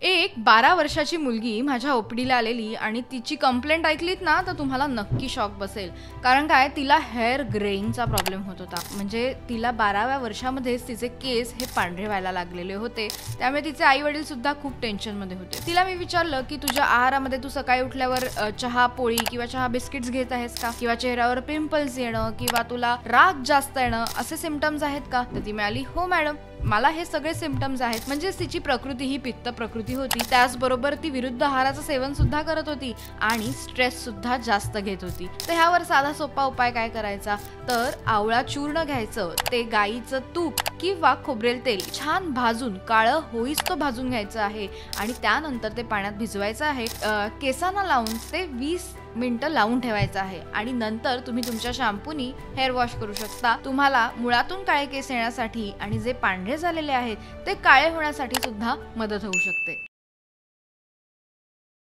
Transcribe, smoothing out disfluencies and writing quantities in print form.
एक 12 वर्षाची मुलगी माझ्या ओपडीला आलेली आणि तिची कंप्लेंट ऐकलीत ना तर तुम्हाला नक्की शॉक बसेल. कारण काय, तिला हेअर ग्रेइंगचा प्रॉब्लेम होत होता. म्हणजे तिला 12व्या वर्षामध्येच तिचे केस हे पांढरे व्हायला लागलेले होते. त्यामुळे तिचे आई वडील सुद्धा खूप टेन्शनमध्ये होते. तिला मी विचारलं की तुझ्या आहारामध्ये तू सकाळी उठल्यावर चहा पोळी किंवा चहा बिस्किट्स घेत आहेस का, किंवा चेहऱ्यावर पिंपल्स येणं किंवा तुला राग जास्त येणं असे सिम्पटम्स आहेत का. तर ती म्हणाली, हो मॅडम, मला हे सगळे सिम्पटम्स आहेत. म्हणजे तिची प्रकृती ही पित्त प्रकृती होती. त्याचबरोबर ती विरुद्ध आहाराचं सेवन सुद्धा करत होती आणि स्ट्रेस सुद्धा जास्त घेत होती. तर ह्यावर साधा सोपा उपाय काय करायचा, तर आवळा चूर्ण घ्यायचं, ते गाईचं तूप किंवा खोबरेल तेल छान भाजून काळं होईस तो भाजून घ्यायचं आहे आणि त्यानंतर ते पाण्यात भिजवायचं आहे. केसांना लावून ते 20 मिनिटं लावून ठेवायचं आहे आणि नंतर तुम्ही तुमच्या शॅम्पूनी हेअर वॉश करू शकता. तुम्हाला मुळातून काळे केस येण्यासाठी आणि जे पांढरे झालेले आहेत ते काळे होण्यासाठी सुद्धा मदत होऊ शकते.